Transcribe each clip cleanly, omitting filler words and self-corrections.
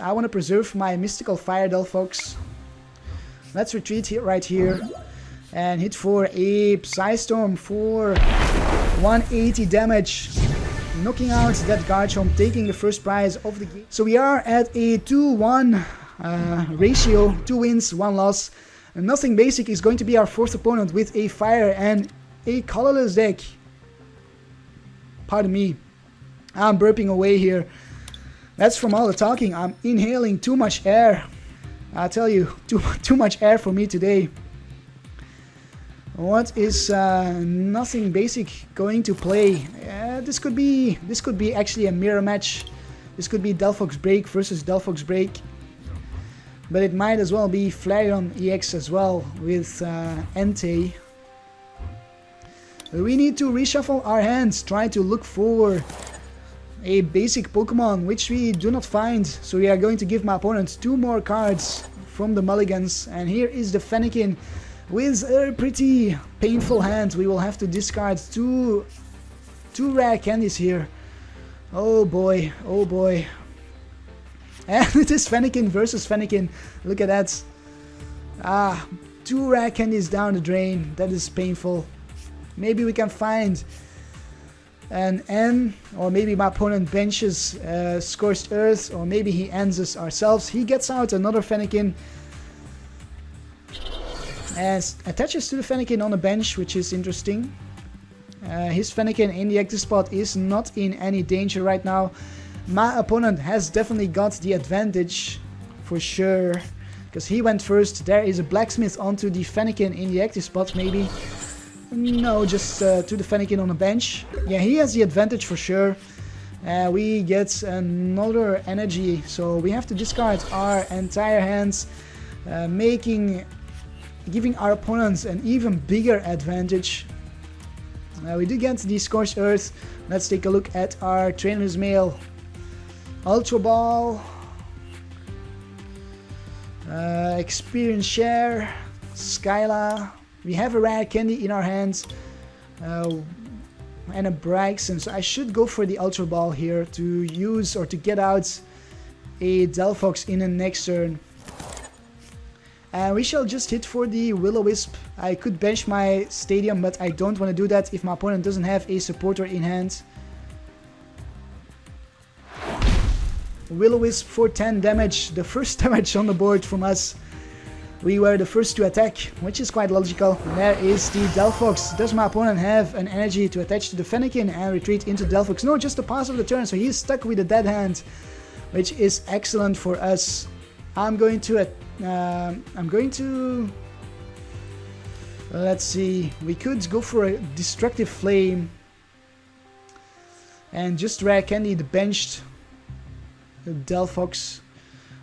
I want to preserve my Mystical Fire Delphox. Let's retreat here, right here. And hit for a Psystorm for 180 damage. Knocking out that Garchomp, taking the first prize of the game. So we are at a 2-1 ratio. 2 wins, 1 loss. Nothing Basic is going to be our fourth opponent with a Fire and a colorless deck. Pardon me. I'm burping away here. That's from all the talking. I'm inhaling too much air. I tell you, too much air for me today. What is Nothing Basic going to play? This could be actually a mirror match. This could be Delphox Break versus Delphox Break. But it might as well be Flareon-EX as well with Entei. We need to reshuffle our hands, try to look for a basic Pokemon, which we do not find. So we are going to give my opponent 2 more cards from the mulligans. And here is the Fennekin with a pretty painful hand. We will have to discard two rare candies here. Oh boy, oh boy. And it is Fennekin versus Fennekin. Look at that. 2 rare candies down the drain. That is painful. Maybe we can find an N, or maybe my opponent benches Scorched Earth, or maybe he ends us ourselves. He gets out another Fennekin and attaches to the Fennekin on a bench, which is interesting. His Fennekin in the active spot is not in any danger right now. My opponent has definitely got the advantage for sure, because he went first. There is a Blacksmith onto the Fennekin in the active spot, maybe. No, just to the Fennekin on the bench. Yeah, he has the advantage for sure. We get another energy, so we have to discard our entire hands, giving our opponents an even bigger advantage. We do get the Scorched Earth. Let's take a look at our Trainer's Mail. Ultra Ball, Experience Share, Skyla. We have a rare candy in our hands and a Braixen, so I should go for the Ultra Ball here to use or to get out a Delphox in the next turn. And we shall just hit for the Will-O-Wisp. I could bench my Stadium, but I don't want to do that if my opponent doesn't have a supporter in hand. Will-O-Wisp for 10 damage, the first damage on the board from us. We were the first to attack, which is quite logical. And there is the Delphox. Does my opponent have an energy to attach to the Fennekin and retreat into Delphox? No, just a pass of the turn, so he's stuck with a dead hand, which is excellent for us. I'm going to let's see, we could go for a Destructive Flame and just rare candy the benched Delphox,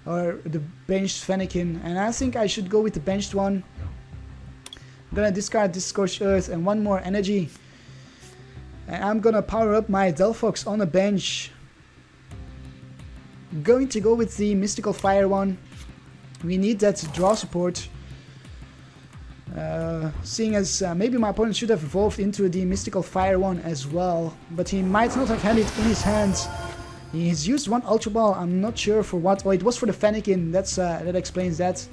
or the benched Fennekin, and I think I should go with the benched one. I'm gonna discard this Scorched Earth and 1 more energy, and I'm gonna power up my Delphox on a bench. I'm going to go with the Mystical Fire one. We need that draw support. Seeing as maybe my opponent should have evolved into the Mystical Fire one as well, but he might not have had it in his hands. He's used 1 Ultra Ball, I'm not sure for what. Oh, it was for the Fennekin, that explains that.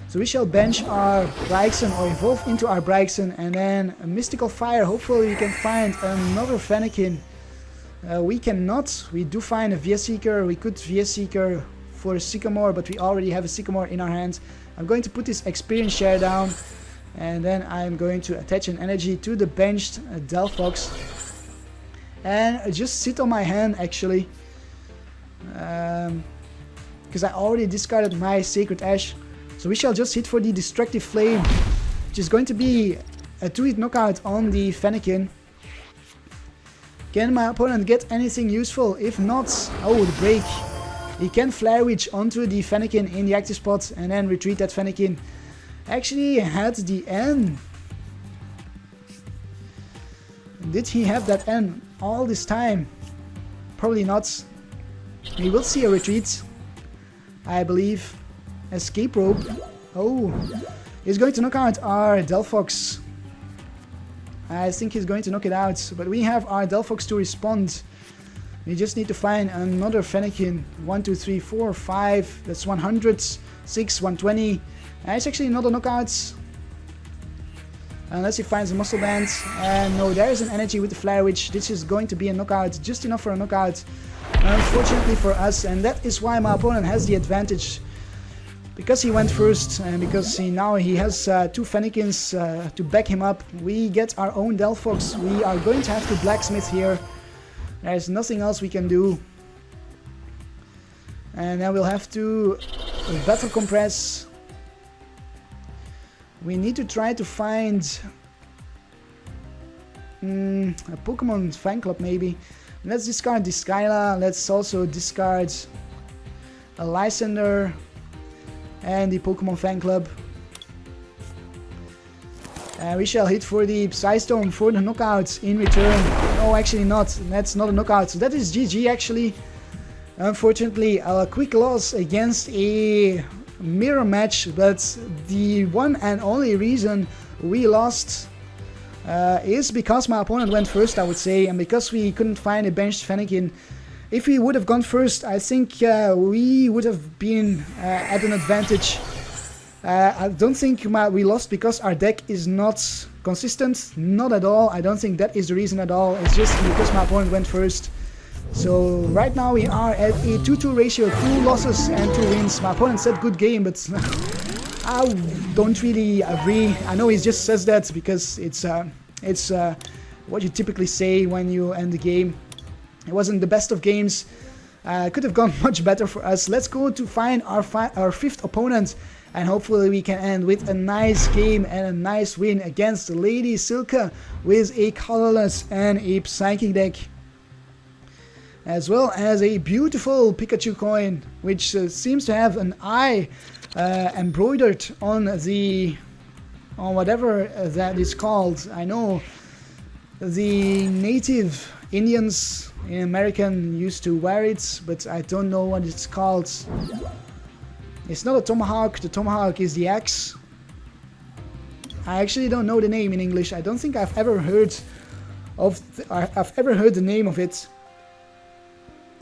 So we shall bench our Braixen, or evolve into our Braixen, and then a Mystical Fire. Hopefully we can find another Fennekin. We cannot. We do find a VS Seeker. We could VS Seeker for a Sycamore, but we already have a Sycamore in our hands. I'm going to put this Experience Share down, and then I'm going to attach an energy to the benched Delphox. And just sit on my hand actually. Because I already discarded my Sacred Ash. So we shall just hit for the Destructive Flame, which is going to be a 2-hit knockout on the Fennekin. Can my opponent get anything useful? If not, oh, the break. He can Flare Witch onto the Fennekin in the active spot and then retreat that Fennekin. Actually had the N. Did he have that N all this time? Probably not. We will see a retreat, I believe. Escape Rope. Oh, he's going to knock out our Delphox. I think he's going to knock it out, but we have our Delphox to respond. We just need to find another Fennekin. 1, 2, 3, 4, 5. That's 100. 6, 120. It's actually another knockout. Unless he finds a muscle band. And no, there is an energy with the Flare Witch. This is going to be a knockout. Just enough for a knockout. Unfortunately for us. And that is why my opponent has the advantage. Because he went first. And because now he has 2 Fennekins to back him up. We get our own Delphox. We are going to have to Blacksmith here. There's nothing else we can do. And then we'll have to battle compress. We need to try to find a Pokemon fan club maybe. Let's discard the Skyla. Let's also discard a Lysandre and the Pokemon fan club. We shall hit for the Psystorm for the knockouts in return. No, actually not. That's not a knockout. So that is GG actually. Unfortunately, a quick loss against a mirror match. But the one and only reason we lost is because my opponent went first, I would say. And because we couldn't find a benched Fennekin. If we would have gone first, I think we would have been at an advantage. I don't think we lost because our deck is not consistent, not at all. I don't think that is the reason at all. It's just because my opponent went first. So right now we are at a 2-2 ratio, 2 losses and 2 wins. My opponent said good game, but I don't really agree. I know he just says that because it's what you typically say when you end the game. It wasn't the best of games. Could have gone much better for us. Let's go to find our 5th opponent. And hopefully we can end with a nice game and a nice win against Lady Silka with a colorless and a psychic deck. As well as a beautiful Pikachu coin, which seems to have an eye embroidered on whatever that is called. I know the native Indians in America used to wear it, but I don't know what it's called. It's not a tomahawk. The tomahawk is the axe. I actually don't know the name in English. I don't think I've ever heard the name of it.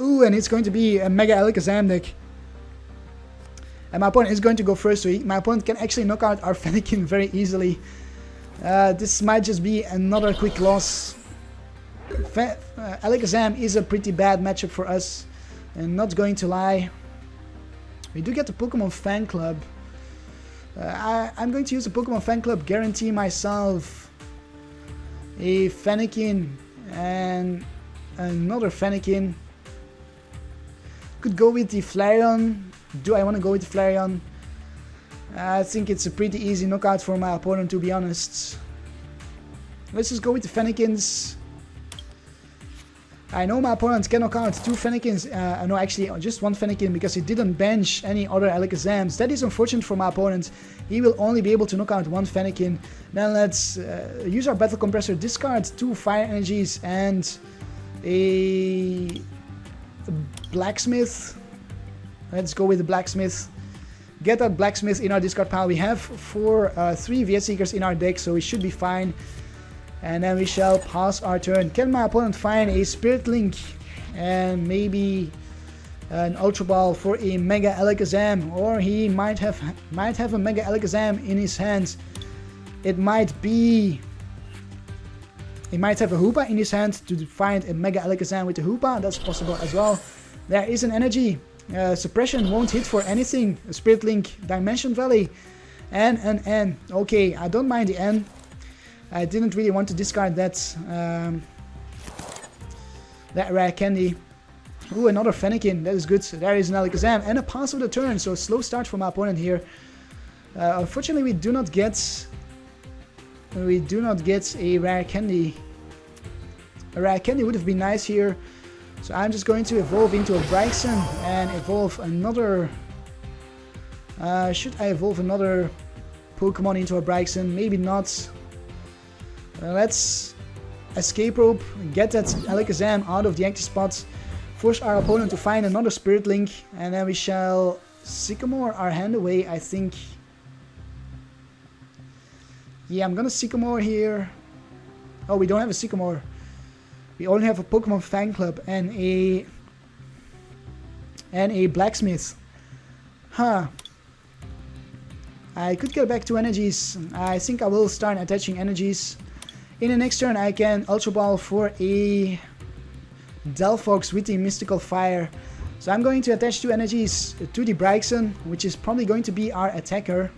Ooh, and it's going to be a Mega Alakazam deck. And my opponent is going to go first, so my opponent can actually knock out our Fennekin very easily. This might just be another quick loss. Alakazam is a pretty bad matchup for us, and not going to lie. We do get the Pokemon fan club. I'm going to use the Pokemon fan club, guarantee myself a Fennekin and another Fennekin. Could go with the Flareon. Do I want to go with the Flareon? I think it's a pretty easy knockout for my opponent, to be honest. Let's just go with the Fennekins. I know my opponent can knock out 2 Fennekins, no, actually just 1 Fennekin because he didn't bench any other Alakazams. That is unfortunate for my opponent. He will only be able to knock out 1 Fennekin. Then let's use our Battle Compressor, discard 2 Fire Energies and a Blacksmith. Let's go with the Blacksmith. Get that Blacksmith in our discard pile. We have 3 VS Seekers in our deck, so we should be fine. And then we shall pass our turn. Can my opponent find a Spirit Link and maybe an Ultra Ball for a Mega Alakazam? Or he might have a Mega Alakazam in his hand. It might be... He might have a Hoopa in his hand to find a Mega Alakazam with a Hoopa. That's possible as well. There is an energy. Suppression won't hit for anything. A Spirit Link, Dimension Valley, and an N. Okay, I don't mind the N. I didn't really want to discard that rare candy. Ooh, another Fennekin. That is good. There is an Alakazam and a pass of the turn. So slow start for my opponent here. Unfortunately, we do not get a rare candy. A rare candy would have been nice here. So I'm just going to evolve into a Braixen and evolve another... should I evolve another Pokemon into a Braixen? Maybe not. Let's Escape Rope, get that Alakazam out of the empty spot, force our opponent to find another Spirit Link, and then we shall Sycamore our hand away, I think. Yeah, I'm gonna Sycamore here. Oh, we don't have a Sycamore. We only have a Pokemon fan club and a blacksmith. Huh. I could get back to energies. I think I will start attaching energies. In the next turn I can Ultra Ball for a Delphox with the Mystical Fire. So I'm going to attach 2 energies to the Braixen, which is probably going to be our attacker.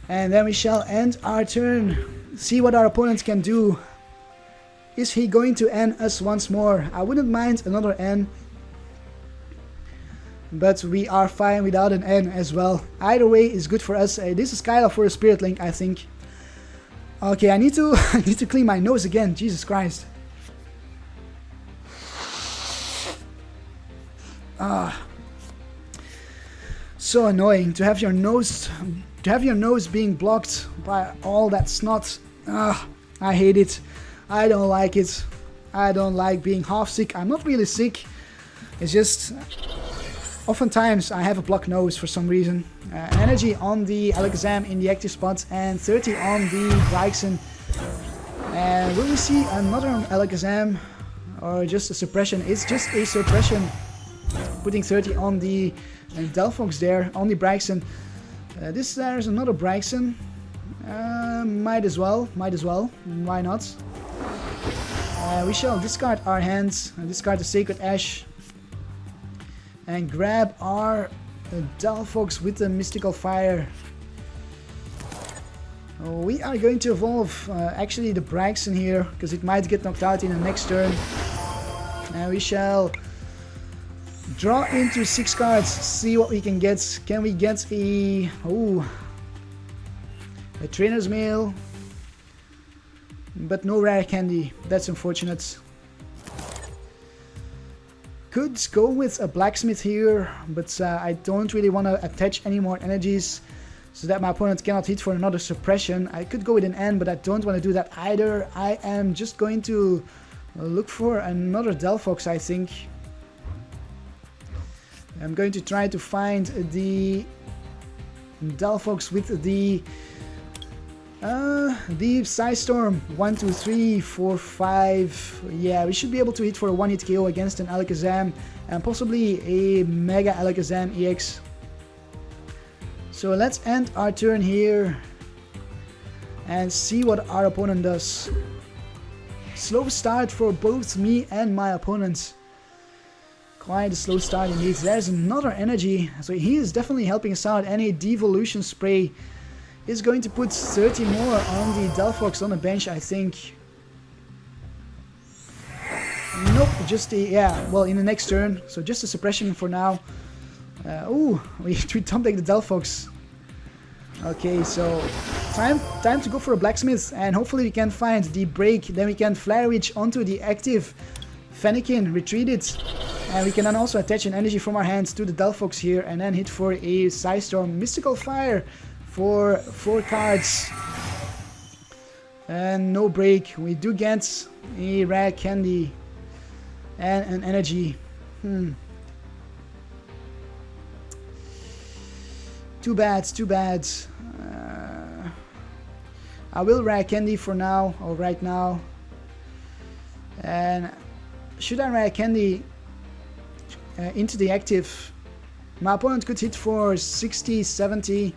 And then we shall end our turn. See what our opponent can do. Is he going to N us once more? I wouldn't mind another N. But we are fine without an N as well. Either way is good for us. This is Kyla for a Spirit Link, I think. Okay, I need to clean my nose again. Jesus Christ. So annoying to have your nose being blocked by all that snot. I hate it. I don't like it. I don't like being half sick. I'm not really sick. It's just oftentimes I have a blocked nose for some reason. Energy on the Alakazam in the active spot and 30 on the Braixen. And will we see another Alakazam or just a suppression? It's just a suppression. Putting 30 on the Delphox there, on the Braixen. There's another Braixen. Might as well. Why not? We shall discard our hands, discard the Sacred Ash, and grab our Delphox with the Mystical Fire. We are going to evolve actually the Braixen here, because it might get knocked out in the next turn. And we shall draw into 6 cards, see what we can get. Can we get a Trainer's Mail? But no rare candy. That's unfortunate. Could go with a Blacksmith here, but I don't really want to attach any more energies so that my opponent cannot hit for another suppression. I could go with an N, but I don't want to do that either. I am just going to look for another Delphox, I think. I'm going to try to find the Delphox with the Psystorm. 1, 2, 3, 4, 5. Yeah, we should be able to hit for a 1-hit KO against an Alakazam and possibly a Mega Alakazam EX. So let's end our turn here and see what our opponent does. Slow start for both me and my opponent. Quite a slow start indeed. There's another energy, so he is definitely helping us out. And a Devolution Spray is going to put 30 more on the Delphox on the bench, I think. Nope, just a, well, in the next turn. So just a suppression for now. We don't take the Delphox. Okay, so time to go for a Blacksmith, and hopefully we can find the break. Then we can Flare Witch onto the active Fennekin, retreat it, and we can then also attach an energy from our hands to the Delphox here, and then hit for a Psystorm. Mystical Fire for 4 cards. And no break. We do get a rare candy and an energy. Too bad, too bad. I will rare candy for now, or right now. And should I rare candy into the active, my opponent could hit for 60, 70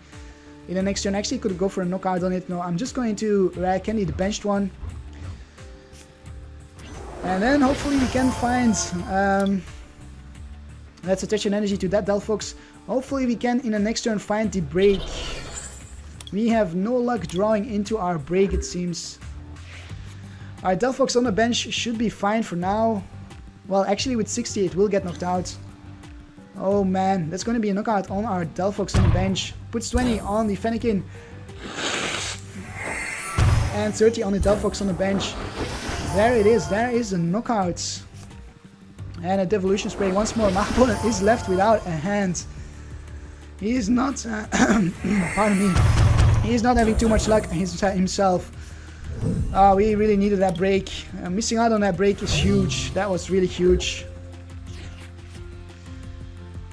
in the next turn. Actually could go for a knockout on it. No, I'm just going to rare candy the benched one. And then hopefully we can find, let's attach an energy to that Delphox. Hopefully we can in the next turn find the break. We have no luck drawing into our break, it seems. Our Delphox on the bench should be fine for now. Well, actually with 60 it will get knocked out. Oh man, that's going to be a knockout on our Delphox on the bench. Puts 20 on the Fennekin. And 30 on the Delphox on the bench. There it is, there is a knockout. And a Devolution Spray once more. My opponent is left without a hand. He is not, pardon me, he is not having too much luck himself. We really needed that break. Missing out on that break is huge. That was really huge.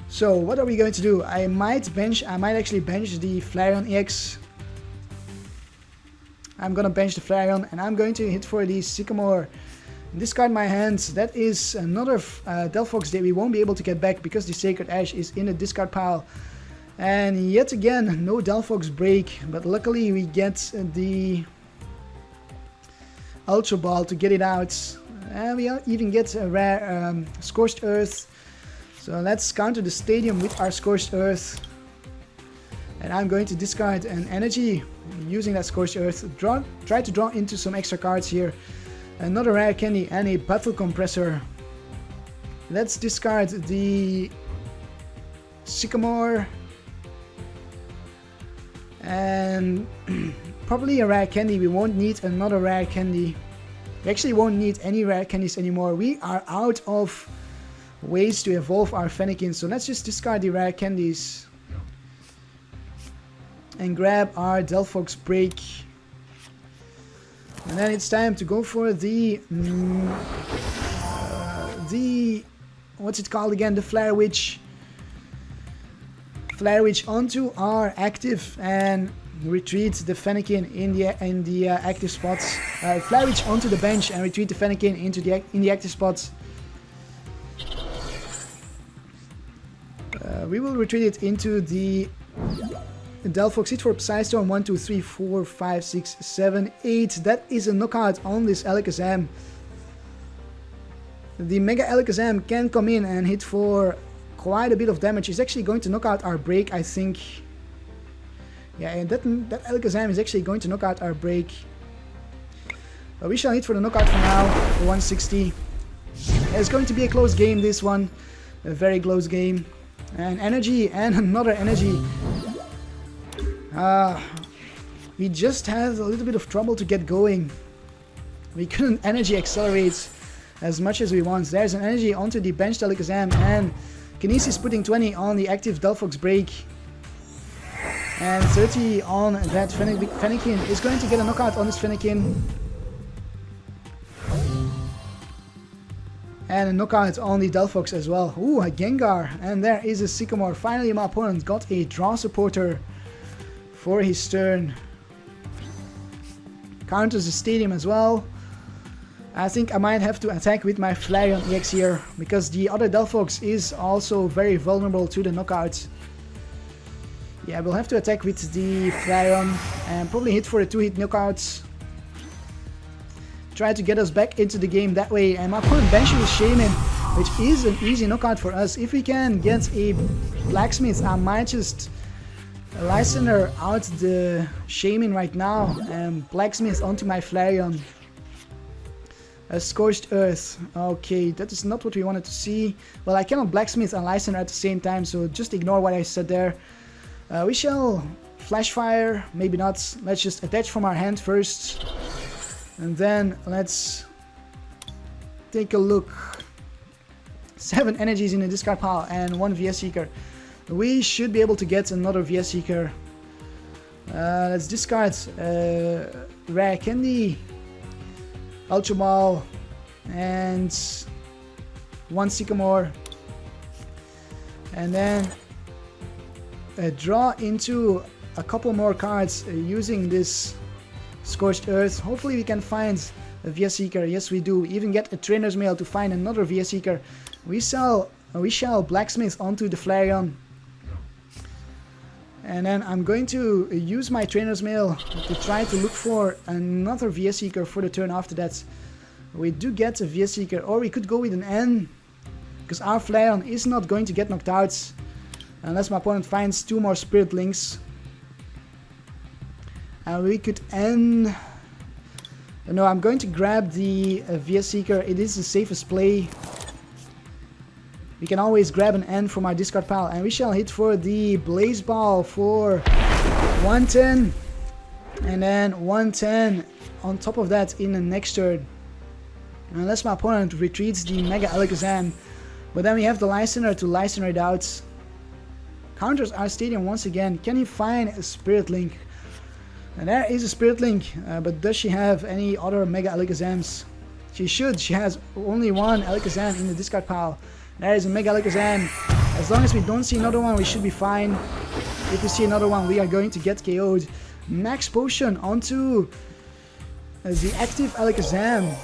So what are we going to do? I might actually bench the Flareon-EX. I'm gonna bench the Flareon, and I'm going to hit for the Sycamore. Discard my hands. That is another Delphox that we won't be able to get back because the Sacred Ash is in the discard pile. And yet again, no Delphox break, but luckily we get the Ultra Ball to get it out. And we even get a rare Scorched Earth. So let's counter the stadium with our Scorched Earth. And I'm going to discard an energy using that Scorched Earth. Try to draw into some extra cards here. Another rare candy and a Battle Compressor. Let's discard the Sycamore. And probably a rare candy. We won't need another rare candy. We actually won't need any rare candies anymore. We are out of ways to evolve our Fennekin. So let's just discard the rare candies. And grab our Delphox Break. And then it's time to go for the what's it called again? The Flare Witch. Flare Witch onto our active and retreat the Fennekin in the active spots. Flare Witch onto the bench and retreat the Fennekin in the active spots. We will retreat it into the Delphox. Hit for Psystorm. 1, 2, 3, 4, 5, 6, 7, 8. That is a knockout on this Alakazam. The Mega Alakazam can come in and hit for quite a bit of damage. It's actually going to knock out our break, I think. Yeah, and that Alakazam is actually going to knock out our break. But we shall hit for the knockout for now, for 160. It's going to be a close game, this one. A very close game. And energy, and another energy. We just had a little bit of trouble to get going. We couldn't energy accelerate as much as we want. There's an energy onto the benched Alakazam, and Kinesis putting 20 on the active Delphox Break. And 30 on that Fennekin. Is going to get a knockout on this Fennekin. And a knockout on the Delphox as well. Ooh, a Gengar. And there is a Sycamore. Finally my opponent got a draw supporter for his turn. Counters the stadium as well. I think I might have to attack with my Flareon-EX here, because the other Delphox is also very vulnerable to the knockout. Yeah, we'll have to attack with the Flareon and probably hit for a 2-hit knockout. Try to get us back into the game that way. And my opponent benches Shaman, which is an easy knockout for us. If we can get a Blacksmith, I might just Lysandre out the Shaman right now and Blacksmith onto my Flareon. A Scorched Earth. Okay, that is not what we wanted to see. Well, I cannot Blacksmith and Lysandre at the same time, so just ignore what I said there. We shall Flash Fire, maybe not. Let's just attach from our hand first. And then let's take a look. 7 energies in the discard pile and 1 VS Seeker. We should be able to get another VS Seeker. Let's discard Rare Candy, Ultra Ball, and 1 Sycamore. And then draw into a couple more cards using this Scorched Earth. Hopefully we can find a VS Seeker. Yes, we do. Even get a Trainer's Mail to find another VS Seeker. We shall Blacksmith onto the Flareon. And then I'm going to use my Trainer's Mail to try to look for another VS Seeker for the turn after that. We do get a VS Seeker, or we could go with an N, because our Flareon is not going to get knocked out unless my opponent finds 2 more Spirit Links. And we could N. No, I'm going to grab the VS Seeker. It is the safest play. We can always grab an N from our discard pile, and we shall hit for the Blaze Ball for 110, and then 110 on top of that in the next turn. Unless my opponent retreats the Mega Alakazam, but then we have the Lysandre to Lysandre it out. Counters our stadium once again. Can he find a Spirit Link? And there is a Spirit Link, but does she have any other Mega Alakazams? She should. She has only 1 Alakazam in the discard pile. There is a Mega Alakazam. As long as we don't see another one, we should be fine. If we see another one, we are going to get KO'd. Max Potion onto the active Alakazam.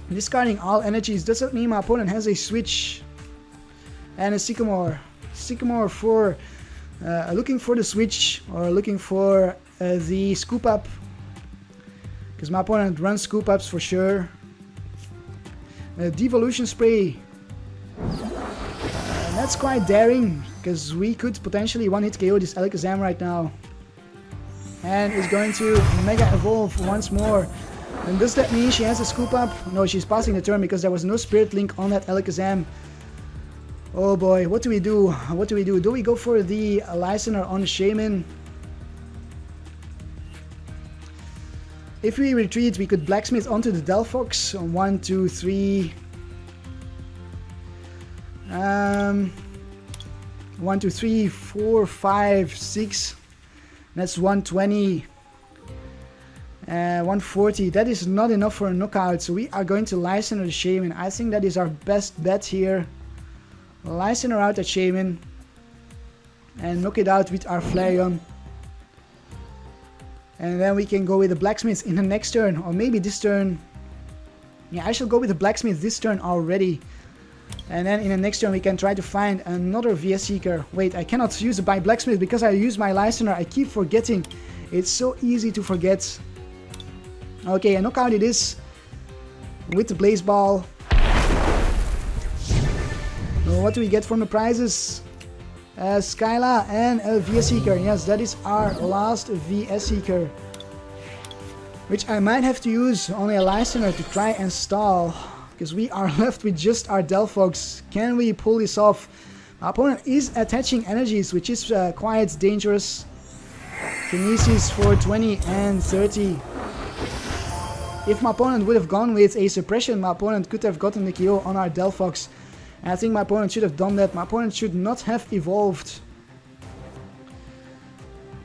Discarding all energies. Does that mean my opponent has a switch and a Sycamore? Sycamore for looking for the switch or looking for the scoop up, because my opponent runs scoop ups for sure. Devolution Spray. That's quite daring, because we could potentially one-hit KO this Alakazam right now. And is going to Mega Evolve once more. And does that mean she has a scoop up? No, she's passing the turn because there was no Spirit Link on that Alakazam. Oh boy, what do we do? What do we do? Do we go for the Lysandre on the Shaman? If we retreat, we could Blacksmith onto the Delphox. 1, 2, 3. 1, 2, 3, 4, 5, 6. That's 120. 140. That is not enough for a knockout, so we are going to Lysandre the Shaman. I think that is our best bet here. Lysandre out at Shaman and knock it out with our Flareon. And then we can go with the Blacksmith in the next turn, or maybe this turn. Yeah, I shall go with the Blacksmith this turn already. And then in the next turn we can try to find another VS Seeker. Wait, I cannot use it by Blacksmith because I use my Lysandre. I keep forgetting. It's so easy to forget. Okay, a knockout it is with the Blaze Ball. What do we get from the prizes? Skyla and a VS Seeker. Yes, that is our last VS Seeker, which I might have to use on a Lysandre to try and stall, because we are left with just our Delphox. Can we pull this off? Our opponent is attaching energies, which is quite dangerous. Kinesis for 20 and 30. If my opponent would have gone with a suppression, my opponent could have gotten the KO on our Delphox. And I think my opponent should have done that. My opponent should not have evolved,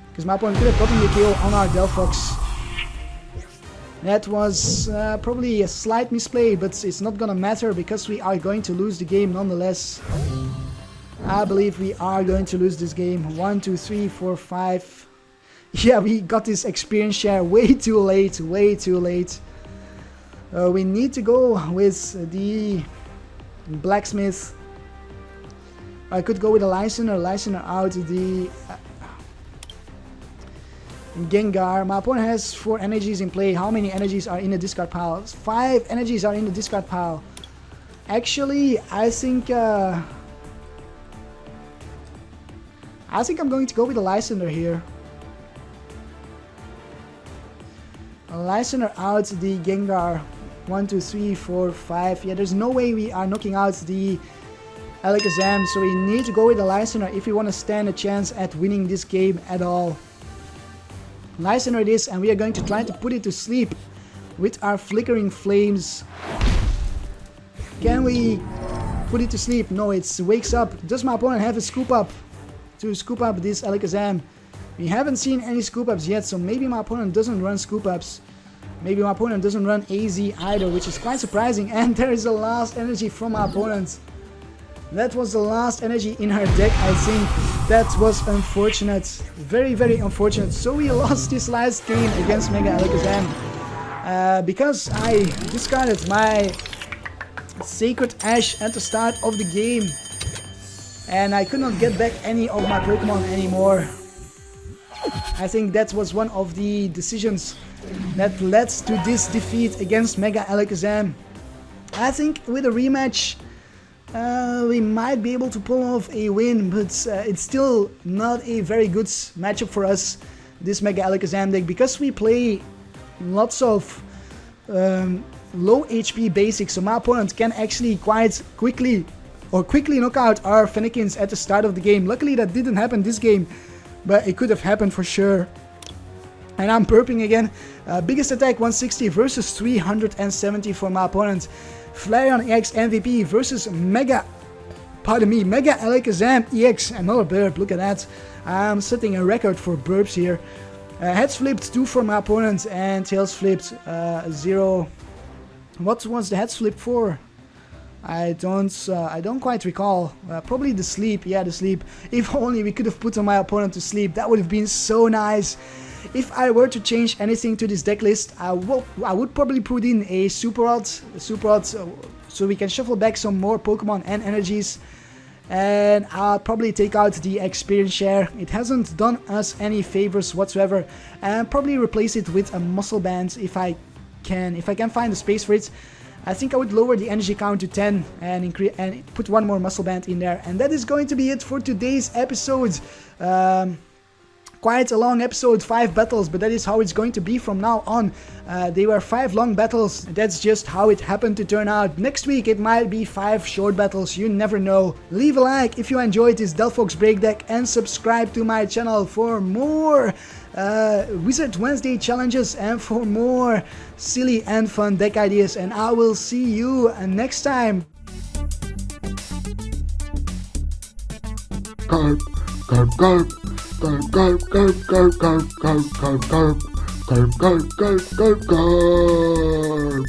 because my opponent could have gotten the KO on our Delphox. That was probably a slight misplay, but it's not gonna matter because we are going to lose the game nonetheless. I believe we are going to lose this game. 1, 2, 3, 4, 5. Yeah, we got this experience share way too late, way too late. We need to go with the Blacksmith. I could go with a Lysandre out the Gengar. My opponent has 4 energies in play. How many energies are in the discard pile? 5 energies are in the discard pile. Actually, I think I'm going to go with a Lysandre here. A Lysandre out the Gengar. 1, 2, 3, 4, 5. Yeah, there's no way we are knocking out the Alakazam, so we need to go with the Lysandre if we want to stand a chance at winning this game at all. Lysandre it is, and we are going to try to put it to sleep with our Flickering Flames. Can we put it to sleep? No, it wakes up. Does my opponent have a scoop up to scoop up this Alakazam? We haven't seen any scoop ups yet, so maybe my opponent doesn't run scoop ups. Maybe my opponent doesn't run AZ either, which is quite surprising. And there is the last energy from my opponent. That was the last energy in her deck, I think. That was unfortunate. Very, very unfortunate. So we lost this last game against Mega Alakazam. Because I discarded my Sacred Ash at the start of the game. And I could not get back any of my Pokemon anymore. I think that was one of the decisions that led to this defeat against Mega Alakazam. I think with a rematch we might be able to pull off a win, but it's still not a very good matchup for us, this Mega Alakazam deck, because we play lots of low HP basics, so my opponent can actually quite quickly knock out our Fennekins at the start of the game. Luckily that didn't happen this game, but it could have happened for sure. And I'm burping again. Biggest attack 160 versus 370 for my opponent. Flareon-EX MVP versus Mega Alakazam EX. Another burp, look at that. I'm setting a record for burps here. Heads flipped 2 for my opponent, and tails flipped 0. What was the heads flip for? I don't quite recall. Probably the sleep. Yeah, the sleep. If only we could have put on my opponent to sleep. That would have been so nice. If I were to change anything to this deck list, I would probably put in a Super Rod, so we can shuffle back some more Pokemon and energies. And I'll probably take out the experience share. It hasn't done us any favors whatsoever, and probably replace it with a muscle band if I can find the space for it. I think I would lower the energy count to 10 and put one more muscle band in there. And that is going to be it for today's episode. Quite a long episode, 5 battles, but that is how it's going to be from now on. They were 5 long battles, that's just how it happened to turn out. Next week it might be 5 short battles, you never know. Leave a like if you enjoyed this Delphox break deck and subscribe to my channel for more Wizard Wednesday challenges and for more silly and fun deck ideas, and I will see you next time. Karp, Karp, Karp. Karp, Karp, Karp, Karp, Karp, Karp, Karp, Karp, Karp, Karp, Karp, Karp, Karp.